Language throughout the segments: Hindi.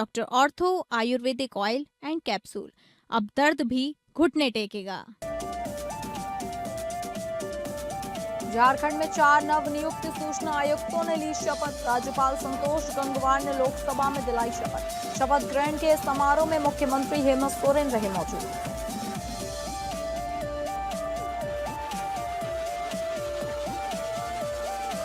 Doctor ortho Ayurvedic oil and capsule. अब दर्द भी घुटने टेकेगा। झारखंड में 4 नवनियुक्त सूचना आयुक्तों ने ली शपथ। राज्यपाल संतोष गंगवार ने लोकसभा में दिलाई शपथ। शपथ ग्रहण के समारोह में मुख्यमंत्री हेमंत सोरेन रहे मौजूद।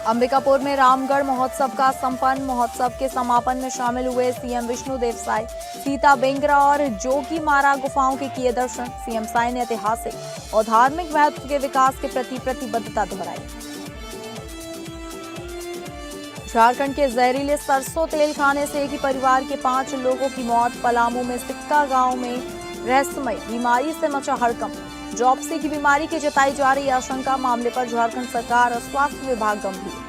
अंबिकापुर में रामगढ़ महोत्सव का संपन्न। महोत्सव के समापन में शामिल हुए सीएम विष्णुदेव साय, सीता बेंगरा और जोगी मारा गुफाओं के किए दर्शन। सीएम साय ने ऐतिहासिक और धार्मिक महत्व के विकास के प्रति प्रतिबद्धता दोहराई। झारखंड के जहरीले सरसों तेल खाने से एक ही परिवार के 5 लोगों की मौत। पलामू में सिक्का गांव में रहस्यमय बीमारी से मचा हड़कंप। ड्रॉपसी की बीमारी की जताई जा रही आशंका। मामले पर झारखंड सरकार और स्वास्थ्य विभाग गंभीर।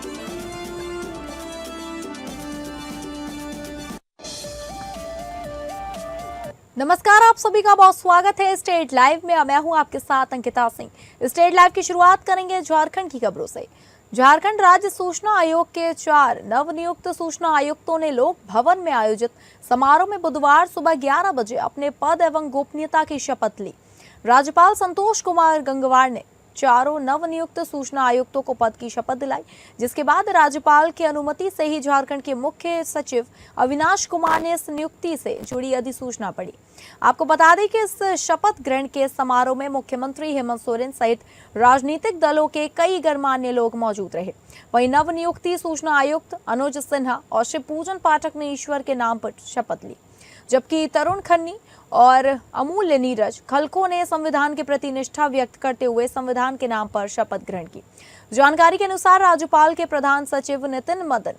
नमस्कार, आप सभी का बहुत स्वागत है स्टेट लाइव में। मैं हूं आपके साथ अंकिता सिंह। स्टेट लाइव की शुरुआत करेंगे झारखंड की खबरों से। झारखंड राज्य सूचना आयोग के 4 नवनियुक्त सूचना आयुक्तों ने लोक भवन में आयोजित समारोह में बुधवार सुबह 11 बजे अपने पद एवं गोपनीयता की शपथ ली। राज्यपाल संतोष कुमार गंगवार ने 4 नवनियुक्त सूचना आयुक्तों को पद की शपथ दिलाई, जिसके बाद राज्यपाल की अनुमति से ही झारखंड के मुख्य सचिव अविनाश कुमार ने इस नियुक्ति से जुड़ी अधिसूचना पढ़ी। आपको बता दें कि इस शपथ ग्रहण के समारोह में मुख्यमंत्री हेमंत सोरेन सहित राजनीतिक दलों के कई गणमान्य लोग मौजूद रहे। वहीं नवनियुक्ति सूचना आयुक्त अनुज सिन्हा और शिवपूजन पाठक ने ईश्वर के नाम पर शपथ ली, जबकि तरुण खन्नी और अमूल्य नीरज खलको ने संविधान के प्रति निष्ठा व्यक्त करते हुए संविधान के नाम पर शपथ ग्रहण की। जानकारी के अनुसार राज्यपाल के प्रधान सचिव नितिन मदन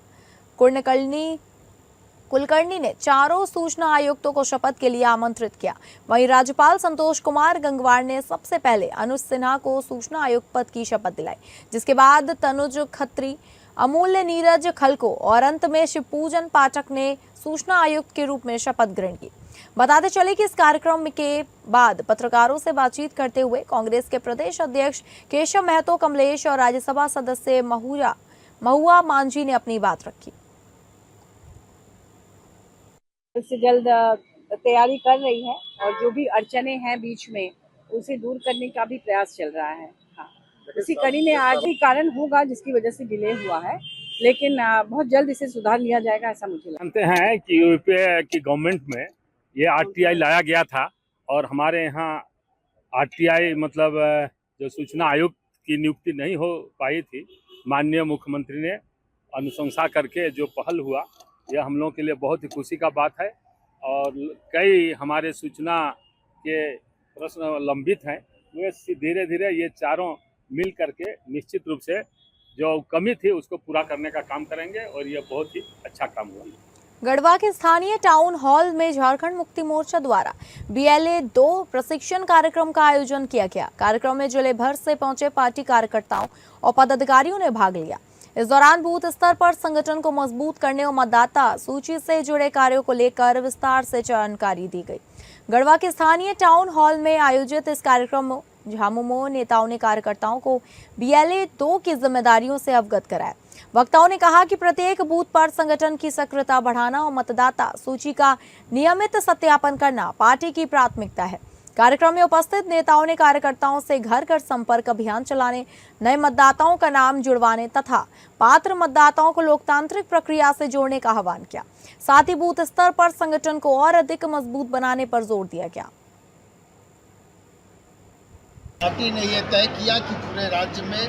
कुलकर्णी ने 4 सूचना आयुक्तों को शपथ के लिए आमंत्रित किया। वहीं राज्यपाल संतोष कुमार गंगवार ने सबसे पहले अनुज सिन्हा को सूचना आयुक्त पद की शपथ दिलाई, जिसके बाद तनुज खत्री, अमूल्य नीरज खलको और अंत में शिवपूजन पाठक ने सूचना आयुक्त के रूप में शपथ ग्रहण की। बताते चले कि इस कार्यक्रम के बाद पत्रकारों से बातचीत करते हुए कांग्रेस के प्रदेश अध्यक्ष केशव महतो कमलेश और राज्यसभा सदस्य महुआ मांझी ने अपनी बात रखी। से जल्द तैयारी कर रही है और जो भी अड़चने हैं बीच में उसे दूर करने का भी प्रयास चल रहा है। हाँ, इसी कड़ी में आज भी कारण होगा जिसकी वजह से डिले हुआ है, लेकिन बहुत जल्द इसे सुधार लिया जाएगा, ऐसा मुझे लगता है। जानते हैं कि यूपीए की गवर्नमेंट में ये आरटीआई लाया गया था और हमारे यहाँ आरटीआई मतलब जो सूचना आयुक्त की नियुक्ति नहीं हो पाई थी। माननीय मुख्यमंत्री ने अनुशंसा करके जो पहल हुआ, यह हम लोगों के लिए बहुत ही खुशी का बात है। और कई हमारे सूचना के प्रश्न लंबित हैं, वे धीरे धीरे ये चारों मिल करके निश्चित रूप से जो कमी थी उसको पूरा करने का काम करेंगे और ये बहुत ही अच्छा काम हुआ। गढ़वा के स्थानीय टाउन हॉल में झारखंड मुक्ति मोर्चा द्वारा BLA 2 प्रशिक्षण कार्यक्रम का आयोजन किया गया। कार्यक्रम में जिले भर से पहुंचे पार्टी कार्यकर्ताओं और पदाधिकारियों ने भाग लिया। इस दौरान बूथ स्तर पर संगठन को मजबूत करने और मतदाता सूची से जुड़े कार्यों को लेकर विस्तार से जानकारी दी गई। गढ़वा के स्थानीय टाउन हॉल में आयोजित इस कार्यक्रम में झामुमो नेताओं ने कार्यकर्ताओं को BLA 2 की जिम्मेदारियों से अवगत कराया। वक्ताओं ने कहा कि प्रत्येक बूथ पर संगठन की सक्रियता बढ़ाना और मतदाता सूची का नियमित सत्यापन करना पार्टी की प्राथमिकता है। कार्यक्रम में उपस्थित नेताओं ने कार्यकर्ताओं से घर घर संपर्क अभियान चलाने, नए मतदाताओं का नाम जुड़वाने तथा पात्र मतदाताओं को लोकतांत्रिक प्रक्रिया से जोड़ने का आह्वान किया। साथ ही बूथ स्तर पर संगठन को और अधिक मजबूत बनाने पर जोर दिया गया। पार्टी ने यह तय किया कि पूरे राज्य में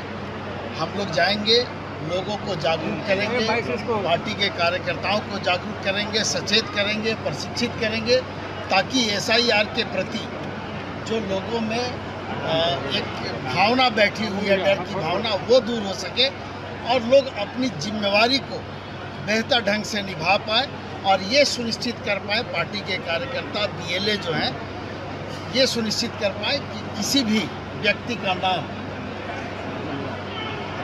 हम लोग जाएंगे, लोगों को जागरूक करेंगे, पार्टी के कार्यकर्ताओं को जागरूक करेंगे, सचेत करेंगे, प्रशिक्षित करेंगे, ताकि SIR के प्रति जो लोगों में एक भावना बैठी हुई है, डर की भावना, वो दूर हो सके और लोग अपनी जिम्मेवारी को बेहतर ढंग से निभा पाए और ये सुनिश्चित कर पाए, पार्टी के कार्यकर्ता BLA जो हैं ये सुनिश्चित कर पाए कि किसी भी व्यक्ति का नाम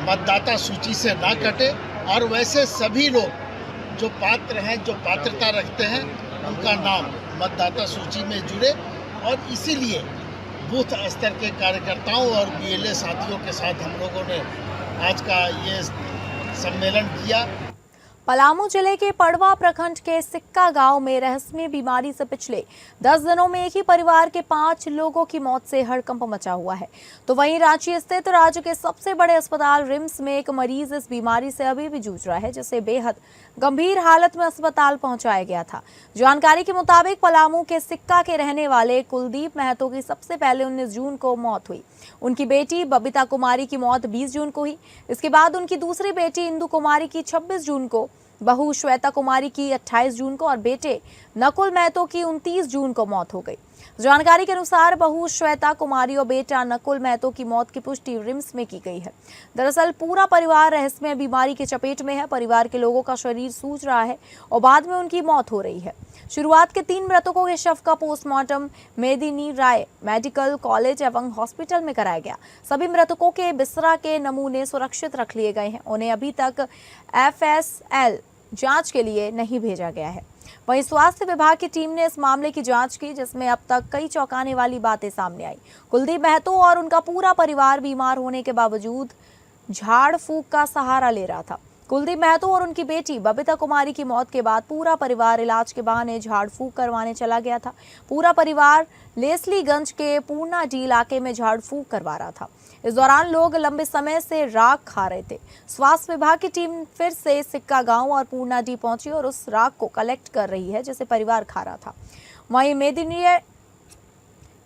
मतदाता सूची से ना कटे और वैसे सभी लोग जो पात्र हैं, जो पात्रता रखते हैं, उनका नाम मतदाता सूची में जुड़े। और इसीलिए बूथ स्तर के कार्यकर्ताओं और BLA साथियों के साथ हम लोगों ने आज का ये सम्मेलन किया। पलामू जिले के पड़वा प्रखंड के सिक्का गांव में रहस्यमय बीमारी से पिछले 10 दिनों में एक ही परिवार के 5 लोगों की मौत से हड़कंप मचा हुआ है। तो वहीं रांची स्थित राज्य के सबसे बड़े अस्पताल रिम्स में एक मरीज इस बीमारी से अभी भी जूझ रहा है, जिसे बेहद गंभीर हालत में अस्पताल पहुंचाया गया था। जानकारी के मुताबिक पलामू के सिक्का के रहने वाले कुलदीप महतो की सबसे पहले 19 जून को मौत हुई। उनकी बेटी बबीता कुमारी की मौत 20 जून को हुई। इसके बाद उनकी दूसरी बेटी इंदु कुमारी की 26 जून को, बहू श्वेता कुमारी की 28 जून को और बेटे नकुल महतो की 29 जून को मौत हो गई। जानकारी के अनुसार बहू श्वेता कुमारी और बेटा नकुल महतो की मौत की पुष्टि रिम्स में की गई है। दरअसल पूरा परिवार रहस्यमय बीमारी की चपेट में है। परिवार के लोगों का शरीर सूज रहा है और बाद में उनकी मौत हो रही है। शुरुआत के 3 मृतकों के शव का पोस्टमार्टम मेदिनी राय मेडिकल कॉलेज एवं हॉस्पिटल में कराया गया। सभी मृतकों के बिस्तरा के नमूने सुरक्षित रख लिए गए हैं। उन्हें अभी तक FSL जांच के लिए नहीं भेजा गया है। वहीं स्वास्थ्य विभाग की टीम ने इस मामले की जांच की, जिसमें अब तक कई चौंकाने वाली बातें सामने आई। कुलदीप महतो और उनका पूरा परिवार बीमार होने के बावजूद झाड़ फूंक का सहारा ले रहा था। कुलदीप महतो और उनकी बेटी बबीता कुमारी की मौत के बाद पूरा परिवार इलाज के बहाने झाड़ फूंक करवाने चला गया था। पूरा परिवार लेसलीगंज के पूर्णाडी इलाके में झाड़ फूंक करवा रहा था। इस दौरान लोग लंबे समय से राख खा रहे थे। स्वास्थ्य विभाग की टीम फिर से सिक्का गांव और पूर्णाडी पहुंची और उस राख को कलेक्ट कर रही है, जिसे परिवार खा रहा था। वहीं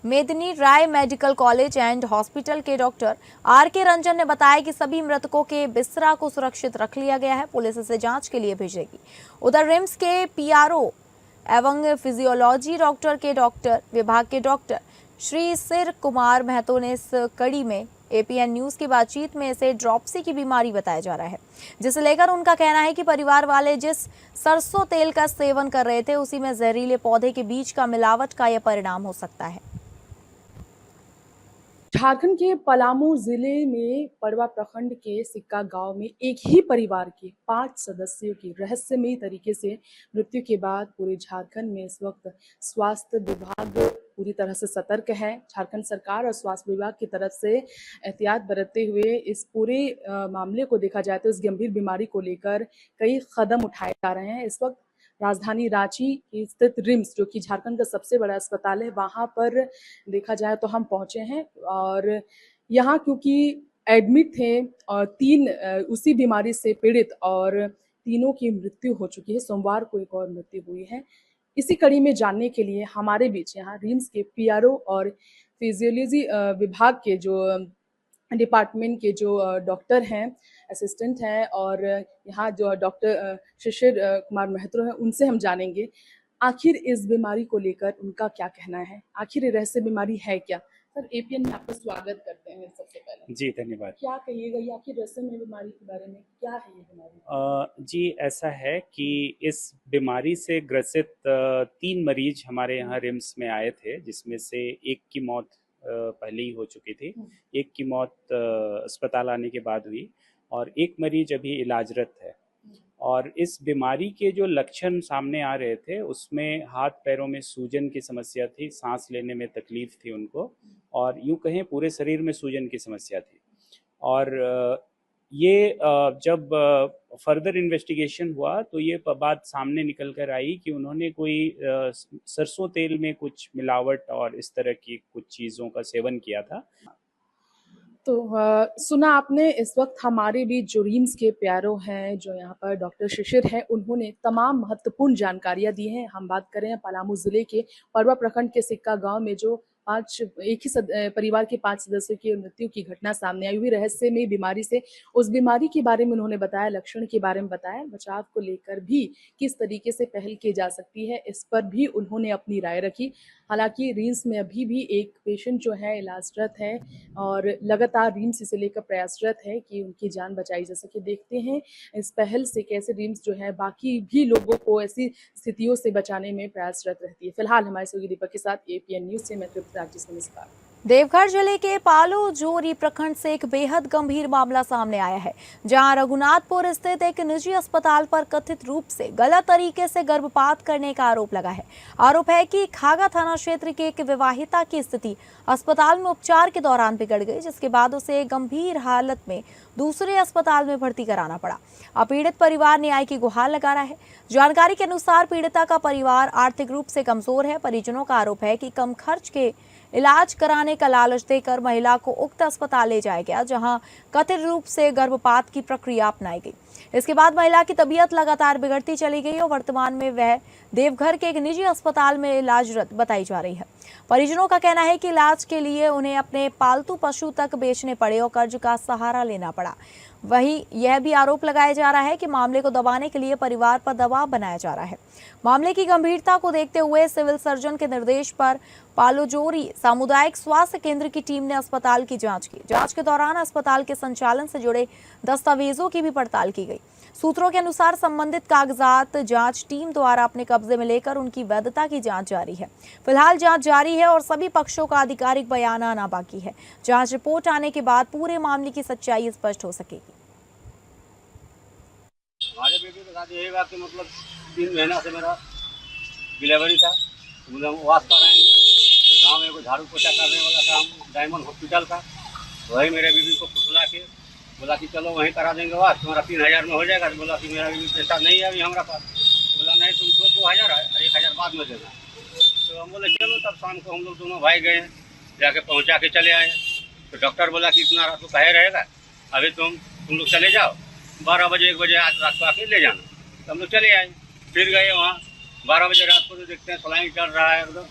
मेदिनी राय मेडिकल कॉलेज एंड हॉस्पिटल के डॉक्टर RK रंजन ने बताया कि सभी मृतकों के बिस्तरा को सुरक्षित रख लिया गया है। पुलिस इसे जांच के लिए भेजेगी। उधर रिम्स के PRO एवं फिजियोलॉजी डॉक्टर के विभाग के डॉक्टर श्री सिर कुमार महतो ने इस कड़ी में APN न्यूज की बातचीत में इसे ड्रॉपसी की बीमारी बताया जा रहा है, जिसे लेकर उनका कहना है कि परिवार वाले जिस सरसों तेल का सेवन कर रहे थे, उसी में जहरीले पौधे के बीज का मिलावट का यह परिणाम हो सकता है। झारखंड के पलामू जिले में पड़वा प्रखंड के सिक्का गांव में एक ही परिवार के 5 सदस्यों की रहस्यमयी तरीके से मृत्यु के बाद पूरे झारखंड में इस वक्त स्वास्थ्य विभाग पूरी तरह से सतर्क है। झारखंड सरकार और स्वास्थ्य विभाग की तरफ से एहतियात बरतते हुए इस पूरे मामले को देखा जाए तो इस गंभीर बीमारी को लेकर कई कदम उठाए जा रहे हैं। इस वक्त राजधानी रांची स्थित रिम्स, जो कि झारखंड का सबसे बड़ा अस्पताल है, वहां पर देखा जाए तो हम पहुंचे हैं और यहाँ क्योंकि एडमिट थे और 3 उसी बीमारी से पीड़ित और तीनों की मृत्यु हो चुकी है। सोमवार को एक और मृत्यु हुई है। इसी कड़ी में जानने के लिए हमारे बीच यहाँ रिम्स के PRO और फिजियोलॉजी विभाग के जो डिपार्टमेंट के जो डॉक्टर हैं, असिस्टेंट हैं और यहाँ जो डॉक्टर शिशिर कुमार महतो हैं, उनसे हम जानेंगे आखिर इस बीमारी को लेकर उनका क्या कहना है। आखिर ये रहस्य बीमारी है क्या? सर, APN में आपका स्वागत करते हैं। सबसे पहले जी धन्यवाद। क्या कहिएगा ये आखिर रहस्यमय बीमारी के बारे में, क्या है ये बीमारी? जी ऐसा है कि इस बीमारी से ग्रसित 3 मरीज हमारे यहाँ रिम्स में आए थे, जिसमें से एक की मौत पहले ही हो चुकी थी, एक की मौत अस्पताल आने के बाद हुई और एक मरीज अभी इलाजरत है। और इस बीमारी के जो लक्षण सामने आ रहे थे उसमें हाथ पैरों में सूजन की समस्या थी, सांस लेने में तकलीफ थी उनको, और यूं कहें पूरे शरीर में सूजन की समस्या थी। और ये जब फर्दर इन्वेस्टिगेशन हुआ तो ये बात सामने निकल कर आई कि उन्होंने कोई सरसों तेल में कुछ मिलावट और इस तरह की कुछ चीज़ों का सेवन किया था। तो सुना आपने। इस वक्त हमारे बीच जो रिम्स के PRO हैं, जो यहाँ पर डॉक्टर शिशिर हैं, उन्होंने तमाम महत्वपूर्ण जानकारियां दी हैं। हम बात करें पलामू जिले के पड़वा प्रखंड के सिक्का गांव में जो एक ही परिवार के 5 सदस्यों की मृत्यु की घटना सामने आई हुई रहस्यमय बीमारी से, उस बीमारी के बारे में उन्होंने बताया, लक्षण के बारे में बताया, बचाव को लेकर भी किस तरीके से पहल की जा सकती है, इस पर भी उन्होंने अपनी राय रखी। हालांकि रिम्स में अभी भी एक पेशेंट जो है इलाजरत है और लगातार रिम्स इसे लेकर प्रयासरत है कि उनकी जान बचाई जा सके। देखते हैं इस पहल से कैसे रिम्स जो है बाकी भी लोगों को ऐसी स्थितियों से बचाने में प्रयासरत रहती है। फिलहाल हमारे सहयोगी दीपक के साथ APN न्यूज से मैं तृप्ति राजेश, नमस्कार। देवघर जिले के पालो जोरी प्रखंड से एक बेहद गंभीर मामला सामने आया है, जहां रघुनाथपुर स्थित एक निजी अस्पताल पर कथित रूप से गलत तरीके से गर्भपात करने का आरोप लगा है। आरोप है कि खागा थाना क्षेत्र की एक विवाहिता की स्थिति अस्पताल में उपचार के दौरान बिगड़ गई, जिसके बाद उसे गंभीर हालत में दूसरे अस्पताल में भर्ती कराना पड़ा। अब पीड़ित परिवार न्याय की गुहार लगा रहा है। जानकारी के अनुसार पीड़िता का परिवार आर्थिक रूप से कमजोर है। परिजनों का आरोप है कि कम खर्च के इलाज कराने का लालच देकर महिला को उक्त अस्पताल ले जाया गया, जहां कथित रूप से गर्भपात की प्रक्रिया अपनाई गई। इसके बाद महिला की तबीयत लगातार बिगड़ती चली गई और वर्तमान में वह देवघर के एक निजी अस्पताल में इलाजरत बताई जा रही है। परिजनों का कहना है कि इलाज के लिए उन्हें अपने पालतू पशु तक बेचने पड़े और कर्ज का सहारा लेना पड़ा। वहीं यह भी आरोप लगाया जा रहा है कि मामले को दबाने के लिए परिवार पर दबाव बनाया जा रहा है। मामले की गंभीरता को देखते हुए सिविल सर्जन के निर्देश पर पालोजोरी सामुदायिक स्वास्थ्य केंद्र की टीम ने अस्पताल की जांच की। जांच के दौरान अस्पताल के संचालन से जुड़े दस्तावेजों की भी पड़ताल की गई। सूत्रों के अनुसार संबंधित कागजात जांच टीम द्वारा अपने कब्जे में लेकर उनकी वैधता की जांच जारी है। फिलहाल जांच जारी है और सभी पक्षों का आधिकारिक बयान आना बाकी है। जांच रिपोर्ट आने के बाद पूरे मामले की सच्चाई स्पष्ट हो सकेगी। हमारे बेटे के साथ यही बात कि मतलब 3 महीना से मेरा डिलीवरी था, मुझे वास कराएंगे तो गाँव में कोई झाड़ू पोछा करने वाला काम डायमंड हॉस्पिटल का, वही मेरे बीबी को फुसला के बोला कि चलो वहीं करा देंगे वास, तुम्हारा 3000 में हो जाएगा। तो बोला कि मेरा बीबी पैसा नहीं है अभी हमारा पास। तो बोला नहीं, तुम 2000 है, 1000 बाद में देना। तो हम बोले चलो। तब शाम को हम लोग दोनों भाई गए, जाके पहुँचा के चले आए। तो डॉक्टर बोला कि इतना रात को कहे रहेगा, अभी तुम लोग चले जाओ, 12 बजे 1 बजे आज रात को आके ले जाना। तो हम लोग चले आए, फिर गए वहाँ 12 बजे रात को। तो देखते हैं सलाइन चल रहा है एकदम।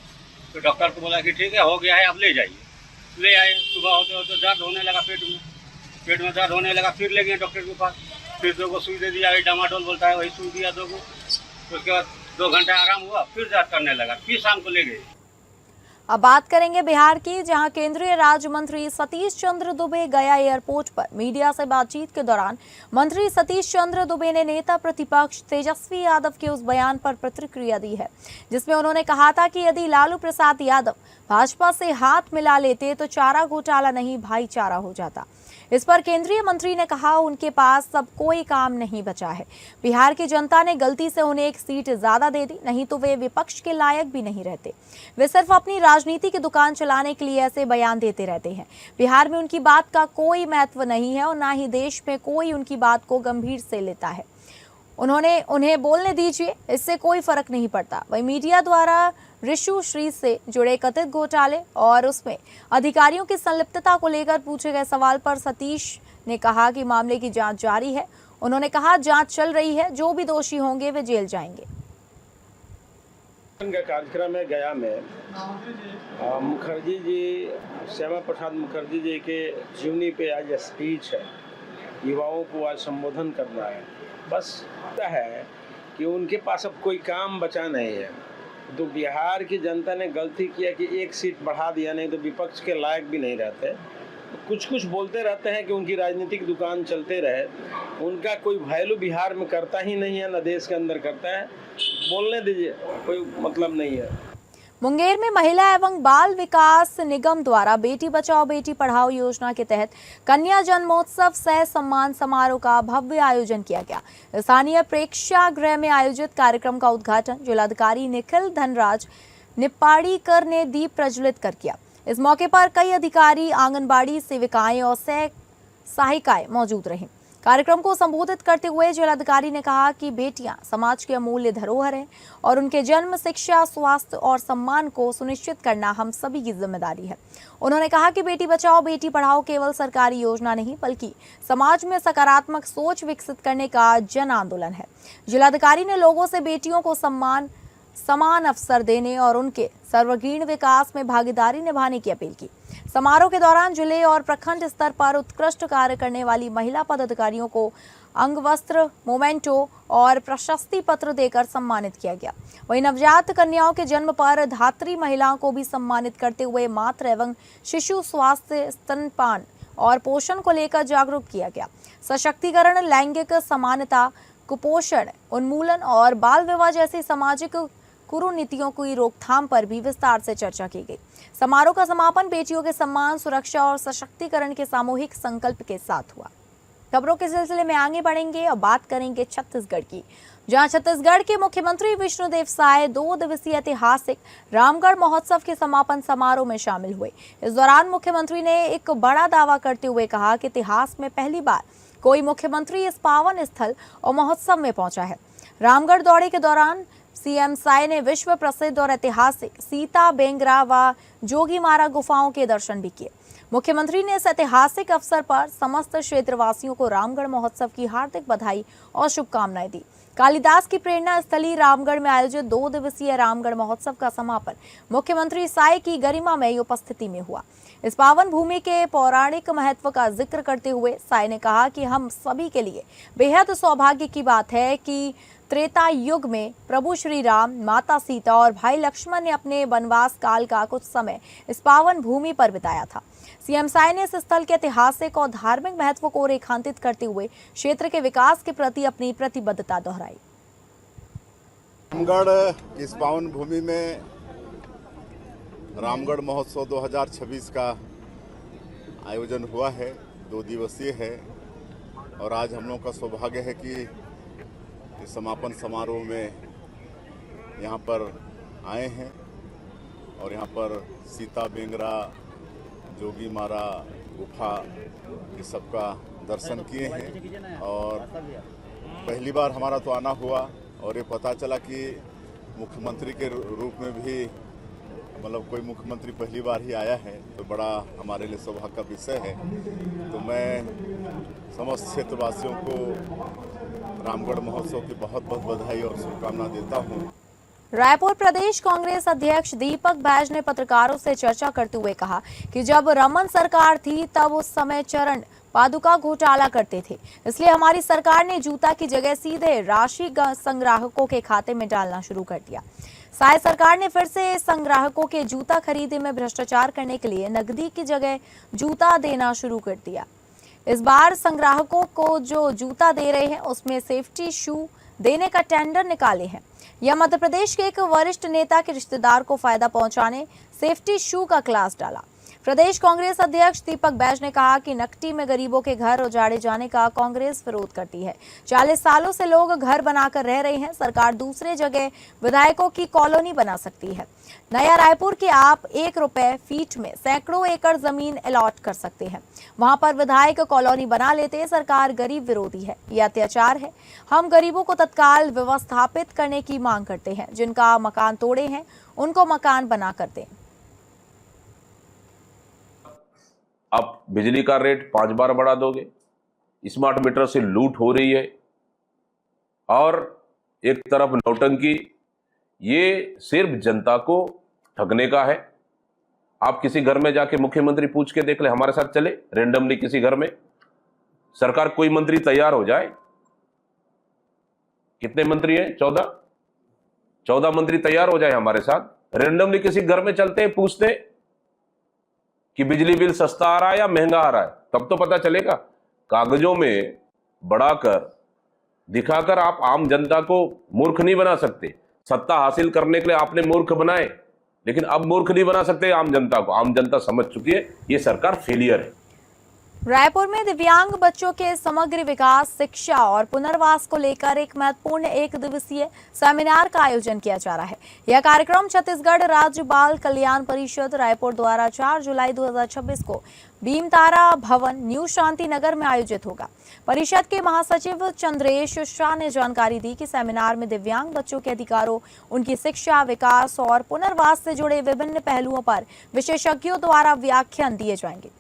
तो डॉक्टर को बोला कि ठीक है, हो गया है, अब ले जाइए। ले आए। सुबह होते होते दर्द होने लगा, पेट में दर्द होने लगा। फिर ले गए डॉक्टर के पास, फिर 2 को सुई दे दिया, डामाडोल बोलता है, वही सुई दिया 2 को। उसके बाद 2 घंटा आराम हुआ, फिर दर्द करने लगा, फिर शाम को ले गए। अब बात करेंगे बिहार की, जहां केंद्रीय राज्य मंत्री सतीश चंद्र दुबे गया एयरपोर्ट पर मीडिया से बातचीत के दौरान मंत्री सतीश चंद्र दुबे ने नेता प्रतिपक्ष तेजस्वी यादव के उस बयान पर प्रतिक्रिया दी है, जिसमें उन्होंने कहा था कि यदि लालू प्रसाद यादव भाजपा से हाथ मिला लेते तो चारा घोटाला नहीं भाईचारा हो जाता। इस पर केंद्रीय मंत्री ने कहा उनके पास सब कोई काम नहीं बचा है। बिहार की जनता ने गलती से उन्हें एक सीट ज्यादा दे दी, नहीं तो वे विपक्ष के लायक भी नहीं रहते। वे सिर्फ अपनी राजनीति की दुकान चलाने के लिए ऐसे बयान देते रहते हैं। बिहार में उनकी बात का कोई महत्व नहीं है और ना ही देश में कोई उनकी बात को गंभीर से लेता है। उन्हें बोलने दीजिए, इससे कोई फर्क नहीं पड़ता। वही मीडिया द्वारा ऋषु श्री से जुड़े कथित घोटाले और उसमें अधिकारियों की संलिप्तता को लेकर पूछे गए सवाल पर सतीश ने कहा कि मामले की जांच जारी है। उन्होंने कहा जांच चल रही है, जो भी दोषी होंगे वे जेल जाएंगे। कार्यक्रम है गया में मुखर्जी जी, श्यामा प्रसाद मुखर्जी जी के जीवनी पे आज स्पीच है। युवाओं को आज संबोधन करना है। बस है कि उनके पास अब कोई काम बचा नहीं है। तो बिहार की जनता ने गलती किया कि 1 सीट बढ़ा दिया, नहीं तो विपक्ष के लायक भी नहीं रहते। तो कुछ बोलते रहते हैं कि उनकी राजनीतिक दुकान चलते रहे। उनका कोई वैल्यू बिहार में करता ही नहीं है, न देश के अंदर करता है। बोलने दीजिए, कोई मतलब नहीं है। मुंगेर में महिला एवं बाल विकास निगम द्वारा बेटी बचाओ बेटी पढ़ाओ योजना के तहत कन्या जन्मोत्सव सह सम्मान समारोह का भव्य आयोजन किया गया। स्थानीय प्रेक्षागृह में आयोजित कार्यक्रम का उद्घाटन जिलाधिकारी निखिल धनराज निप्पाड़ीकर ने दीप प्रज्वलित कर किया। इस मौके पर कई अधिकारी, आंगनबाड़ी सेविकाएं और सहायिकाएं मौजूद रहीं। कार्यक्रम को संबोधित करते हुए जिलाधिकारी ने कहा कि बेटियां समाज के अमूल्य धरोहर हैं और उनके जन्म, शिक्षा, स्वास्थ्य और सम्मान को सुनिश्चित करना हम सभी की जिम्मेदारी है। उन्होंने कहा कि बेटी बचाओ बेटी पढ़ाओ केवल सरकारी योजना नहीं, बल्कि समाज में सकारात्मक सोच विकसित करने का जन आंदोलन है। जिलाधिकारी ने लोगों से बेटियों को समान अवसर देने और उनके सर्वांगीण विकास में भागीदारी निभाने की अपील की। समारोह के दौरान जिले और प्रखंड स्तर पर उत्कृष्ट कार्य करने वाली महिला पदाधिकारियों को अंगवस्त्र, मोमेंटो और प्रशस्ति पत्र देकर सम्मानित किया गया। वहीं नवजात कन्याओं के जन्म पर धात्री महिलाओं को भी सम्मानित करते हुए मातृ एवं शिशु स्वास्थ्य, स्तनपान और पोषण को लेकर जागरूक किया गया। सशक्तिकरण, लैंगिक समानता, कुपोषण उन्मूलन और बाल विवाह जैसे सामाजिक कुरीतियों की रोकथाम पर भी विस्तार से चर्चा की गई। समारोह का समापन बेटियों के सम्मान, सुरक्षा और सशक्तिकरण के सामूहिक संकल्प के साथ हुआ। खबरों के सिलसिले में आगे बढ़ेंगे और बात करेंगे छत्तीसगढ़ की, जहां छत्तीसगढ़ के मुख्यमंत्री विष्णुदेव साय 2 दिवसीय ऐतिहासिक रामगढ़ महोत्सव के समापन समारोह में शामिल हुए। इस दौरान मुख्यमंत्री ने एक बड़ा दावा करते हुए कहा कि इतिहास में पहली बार कोई मुख्यमंत्री इस पावन स्थल और महोत्सव में पहुंचा है। रामगढ़ दौरे के दौरान सीएम साय ने विश्व प्रसिद्ध और ऐतिहासिक सीता बेंगरा व जोगीमारा गुफाओं के दर्शन भी किए। मुख्यमंत्री ने इस ऐतिहासिक अवसर पर समस्त क्षेत्रवासियों को रामगढ़ महोत्सव की हार्दिक बधाई और शुभकामनाएं दी। कालिदास की प्रेरणा स्थली रामगढ़ में आयोजित 2 दिवसीय रामगढ़ महोत्सव का समापन मुख्यमंत्री साय की गरिमामयी उपस्थिति में हुआ। इस पावन भूमि के पौराणिक महत्व का जिक्र करते हुए साय ने कहा कि हम सभी के लिए बेहद सौभाग्य की बात है कि त्रेता युग में प्रभु श्री राम, माता सीता और भाई लक्ष्मण ने अपने वनवास काल का कुछ समय इस पावन भूमि पर बिताया था। सीएम साय ने इस स्थल के ऐतिहासिक और धार्मिक महत्व को रेखांकित करते हुए क्षेत्र के विकास के प्रति अपनी प्रतिबद्धता दोहराई। रामगढ़ इस पावन भूमि में रामगढ़ महोत्सव 2026 का आयोजन हुआ है, 2 दिवसीय है और आज हम लोग का सौभाग्य है कि इस समापन समारोह में यहाँ पर आए हैं और यहाँ पर सीता बेंगरा, जोगीमारा गुफा ये सब का दर्शन किए हैं और पहली बार हमारा तो आना हुआ और ये पता चला कि मुख्यमंत्री के रूप में भी मतलब कोई मुख्यमंत्री पहली बार ही आया है, तो बड़ा हमारे लिए सौभाग्य का विषय है। तो मैं समस्त क्षेत्रवासियों को रामगढ़ महोत्सव की बहुत बहुत बधाई और शुभकामना देता हूँ। रायपुर प्रदेश कांग्रेस अध्यक्ष दीपक बैज ने पत्रकारों से चर्चा करते हुए कहा कि जब रमन सरकार थी तब उस समय चरण पादुका घोटाला करते थे, इसलिए हमारी सरकार ने जूता की जगह सीधे राशि संग्राहकों के खाते में डालना शुरू कर दिया। साय सरकार ने फिर से संग्राहकों के जूता खरीदने में भ्रष्टाचार करने के लिए नकदी की जगह जूता देना शुरू कर दिया। इस बार संग्राहकों को जो जूता दे रहे हैं उसमें सेफ्टी शू देने का टेंडर निकाले हैं। यह मध्य प्रदेश के एक वरिष्ठ नेता के रिश्तेदार को फायदा पहुंचाने सेफ्टी शू का क्लास डाला। प्रदेश कांग्रेस अध्यक्ष दीपक बैज ने कहा कि नकटी में गरीबों के घर उजाड़े जाने का कांग्रेस विरोध करती है। 40 सालों से लोग घर बनाकर रह रहे हैं, सरकार दूसरे जगह विधायकों की कॉलोनी बना सकती है। नया रायपुर के आप 1 रुपए फीट में सैकड़ों एकड़ जमीन अलॉट कर सकते हैं, वहां पर विधायक कॉलोनी बना लेते। सरकार गरीब विरोधी है, यह अत्याचार है। हम गरीबों को तत्काल व्यवस्थापित करने की मांग करते हैं, जिनका मकान तोड़े हैं उनको मकान बना कर दें। आप बिजली का रेट 5 बार बढ़ा दोगे, स्मार्ट मीटर से लूट हो रही है और एक तरफ नौटंकी, ये सिर्फ जनता को ठगने का है। आप किसी घर में जाके मुख्यमंत्री पूछ के देख ले, हमारे साथ चले रेंडमली किसी घर में, सरकार कोई मंत्री तैयार हो जाए। कितने मंत्री हैं? 14 मंत्री तैयार हो जाए हमारे साथ, रेंडमली किसी घर में चलते हैं, पूछते कि बिजली बिल सस्ता आ रहा है या महंगा आ रहा है, तब तो पता चलेगा। कागजों में बढ़ाकर दिखाकर आप आम जनता को मूर्ख नहीं बना सकते। सत्ता हासिल करने के लिए आपने मूर्ख बनाए, लेकिन अब मूर्ख नहीं बना सकते आम जनता को। आम जनता समझ चुकी है ये सरकार फेलियर है। रायपुर में दिव्यांग बच्चों के समग्र विकास, शिक्षा और पुनर्वास को लेकर एक महत्वपूर्ण 1 दिवसीय सेमिनार का आयोजन किया जा रहा है। यह कार्यक्रम छत्तीसगढ़ राज्य बाल कल्याण परिषद रायपुर द्वारा 4 जुलाई 2026 को भीमतारा भवन, न्यू शांति नगर में आयोजित होगा। परिषद के महासचिव चंद्रेश शाह ने जानकारी दी कि सेमिनार में दिव्यांग बच्चों के अधिकारों, उनकी शिक्षा, विकास और पुनर्वास से जुड़े विभिन्न पहलुओं पर विशेषज्ञों द्वारा व्याख्यान दिए जाएंगे।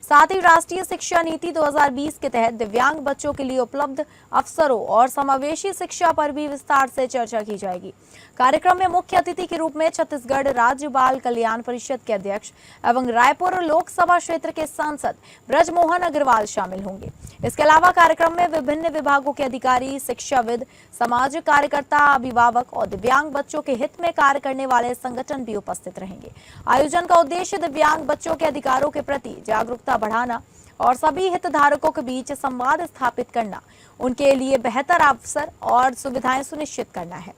साथ ही राष्ट्रीय शिक्षा नीति 2020 के तहत दिव्यांग बच्चों के लिए उपलब्ध अवसरों और समावेशी शिक्षा पर भी विस्तार से चर्चा की जाएगी। कार्यक्रम में मुख्य अतिथि के रूप में छत्तीसगढ़ राज्य बाल कल्याण परिषद के अध्यक्ष एवं रायपुर लोकसभा क्षेत्र के सांसद ब्रजमोहन अग्रवाल शामिल होंगे। इसके अलावा कार्यक्रम में विभिन्न विभागों के अधिकारी, शिक्षाविद, सामाजिक कार्यकर्ता, अभिभावक और दिव्यांग बच्चों के हित में कार्य करने वाले संगठन भी उपस्थित रहेंगे। आयोजन का उद्देश्य दिव्यांग बच्चों के अधिकारों के प्रति जागरूकता बढ़ाना और सभी हितधारकों के बीच संवाद स्थापित करना, उनके लिए बेहतर अवसर और सुविधाएं सुनिश्चित करना है।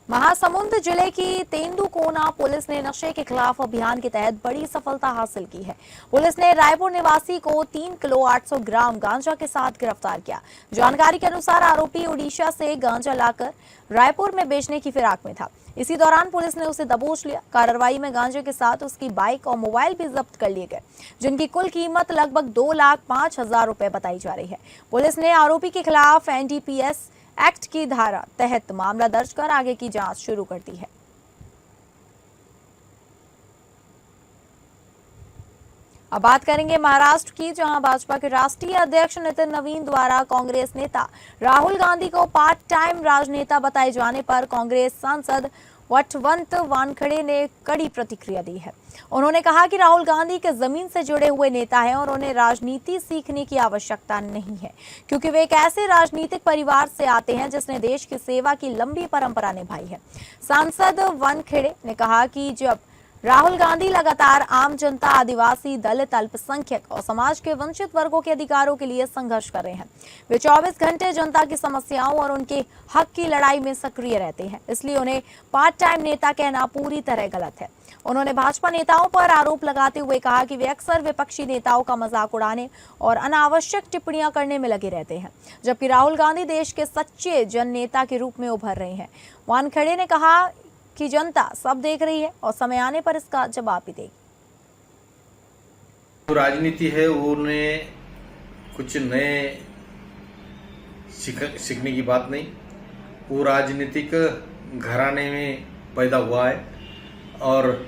महासमुंद जिले की तेंदुकोना पुलिस ने नशे के खिलाफ अभियान के तहत बड़ी सफलता हासिल की है। पुलिस ने रायपुर निवासी को 3 किलो 800 ग्राम गांजा के साथ गिरफ्तार किया। जानकारी के अनुसार आरोपी उड़ीसा से गांजा लाकर रायपुर में बेचने की फिराक में था। इसी दौरान पुलिस ने उसे दबोच लिया। कार्रवाई में गांजे के साथ उसकी बाइक और मोबाइल भी जब्त कर लिए गए, जिनकी कुल कीमत लगभग 2,05,000 रुपए बताई जा रही है। पुलिस ने आरोपी के खिलाफ NDPS एक्ट की धारा तहत मामला दर्ज कर आगे की जांच शुरू कर दी है। अब बात करेंगे महाराष्ट्र की, जहां भाजपा के राष्ट्रीय अध्यक्ष नितिन नवीन द्वारा कांग्रेस नेता राहुल गांधी को पार्ट टाइम राजनेता बताए जाने पर कांग्रेस सांसद वटवंत वानखेड़े ने कड़ी प्रतिक्रिया दी है। उन्होंने कहा कि राहुल गांधी के जमीन से जुड़े हुए नेता हैं और उन्हें राजनीति सीखने की आवश्यकता नहीं है, क्योंकि वे एक ऐसे राजनीतिक परिवार से आते हैं जिसने देश की सेवा की लंबी परंपरा निभाई है। सांसद वानखेड़े ने कहा कि जब राहुल गांधी लगातार आम जनता, आदिवासी, दलित, अल्पसंख्यक और समाज के वंचित वर्गों के अधिकारों के लिए संघर्ष कर रहे हैं। वे 24 घंटे जनता की समस्याओं और उनके हक की लड़ाई में सक्रिय रहते हैं, इसलिए उन्हें पार्ट टाइम नेता कहना पूरी तरह गलत है। उन्होंने भाजपा नेताओं पर आरोप लगाते हुए कहा कि वे अक्सर विपक्षी नेताओं का मजाक उड़ाने और अनावश्यक टिप्पणियां करने में लगे रहते हैं, जबकि राहुल गांधी देश के सच्चे जन नेता के रूप में उभर रहे हैं। वानखेड़े ने कहा कि जनता सब देख रही है और समय आने पर इसका जवाब भी देगी। जो राजनीति है वो उन्हें कुछ नए सीखने की बात नहीं, वो राजनीतिक घराने में पैदा हुआ है और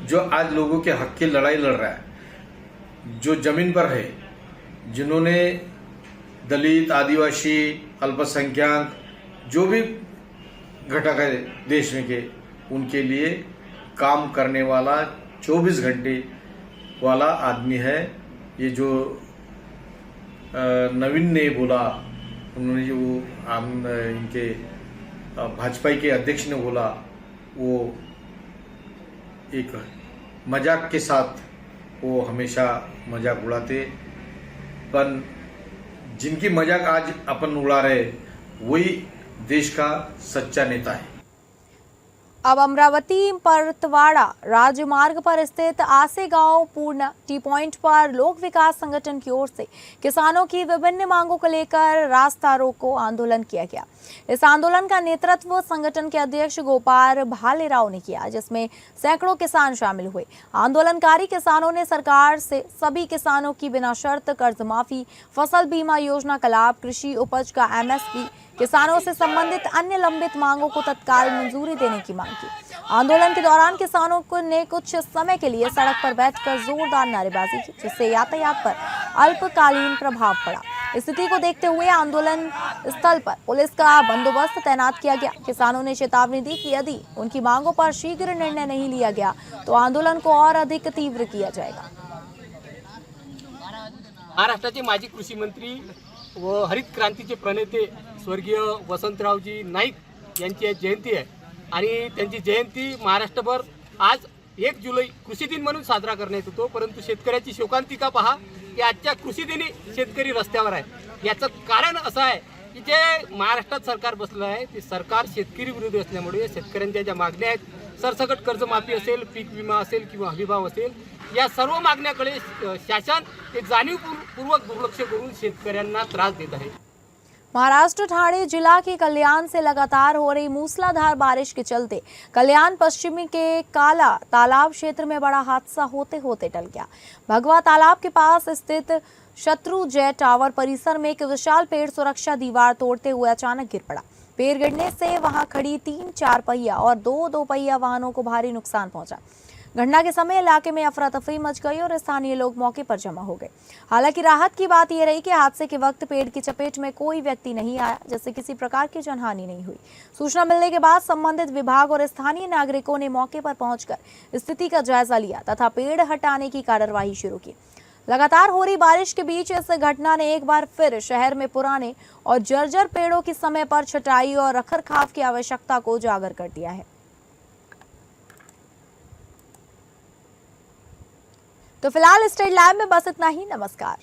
जो आज लोगों के हक की लड़ाई लड़ रहा है, जो जमीन पर है, जिन्होंने दलित, आदिवासी, अल्पसंख्यक जो भी घटक है देश में के, उनके लिए काम करने वाला 24 घंटे वाला आदमी है। ये जो नवीन ने बोला, उन्होंने जो इनके भाजपा के अध्यक्ष ने बोला, वो एक मजाक के साथ वो हमेशा मजाक उड़ाते, पर जिनकी मजाक आज अपन उड़ा रहे वही देश का सच्चा नेता है। अब अमरावती परतवाड़ा राजमार्ग पर स्थित आसे गांव पूर्ण टी पॉइंट पर लोक विकास संगठन की ओर से किसानों की विभिन्न मांगों को लेकर रास्ता रोको आंदोलन किया गया। इस आंदोलन का नेतृत्व संगठन के अध्यक्ष गोपाल भालेराव ने किया, जिसमें सैकड़ों किसान शामिल हुए। आंदोलनकारी किसानों ने सरकार से सभी किसानों की बिना शर्त कर्ज माफी, फसल बीमा योजना का लाभ, कृषि उपज का MSP, किसानों से संबंधित अन्य लंबित मांगों को तत्काल मंजूरी देने की मांग की। आंदोलन के दौरान किसानों ने कुछ समय के लिए सड़क पर बैठकर जोरदार नारेबाजी की, जिससे यातायात पर अल्पकालीन प्रभाव पड़ा। स्थिति को देखते हुए आंदोलन स्थल पर पुलिस का बंदोबस्त तैनात किया गया। किसानों ने चेतावनी दी कि यदि उनकी मांगों पर शीघ्र निर्णय नहीं लिया गया तो आंदोलन को और अधिक तीव्र किया जाएगा। महाराष्ट्राचे माजी कृषी मंत्री व हरित क्रांतीचे प्रणेते स्वर्गीय वसंतरावजी नाईक यांची आज जयंती आहे आणि त्यांची जयंती महाराष्ट्रभर आज 1 जुलै कृषी दिन म्हणून साजरा करण्यात येतो। परंतु शेतकऱ्याची शोकांतिका पहा की आजच्या कृषी दिनी शेतकरी रस्त्यावर आहे। याचं कारण असं आहे की जे महाराष्ट्रात सरकार बसलं आहे ते सरकार शेतकरी विरोधी असल्यामुळे शेतकऱ्यांच्या ज्या मागण्या आहेत, सरसकट कर्जमाफी असेल, पीक विमा असेल किंवा हमीभाव असेल, या सर्व मागण्याकडे शासन एक जाणीवपूर्वक दुर्लक्ष करून शेतकऱ्यांना त्रास देत आहे। महाराष्ट्र ठाणे जिला के कल्याण से लगातार हो रही मूसलाधार बारिश के चलते कल्याण पश्चिमी के काला तालाब क्षेत्र में बड़ा हादसा होते होते टल गया। भगवा तालाब के पास स्थित शत्रुंजय टावर परिसर में एक विशाल पेड़ सुरक्षा दीवार तोड़ते हुए अचानक गिर पड़ा। पेड़ गिरने से वहां खड़ी 3-4 पहिया और 2 पहिया वाहनों को भारी नुकसान पहुंचा। घटना के समय इलाके में अफरा तफरी मच गई और स्थानीय लोग मौके पर जमा हो गए। हालांकि राहत की बात यह रही कि हादसे के वक्त पेड़ की चपेट में कोई व्यक्ति नहीं आया, जिससे किसी प्रकार की जनहानि नहीं हुई। सूचना मिलने के बाद संबंधित विभाग और स्थानीय नागरिकों ने मौके पर पहुंचकर स्थिति का जायजा लिया तथा पेड़ हटाने की कार्यवाही शुरू की। लगातार हो रही बारिश के बीच इस घटना ने एक बार फिर शहर में पुराने और जर्जर पेड़ों की समय पर छटाई और रखरखाव की आवश्यकता को उजागर कर दिया है। तो फिलहाल स्टेट लाइव में बस इतना ही। नमस्कार।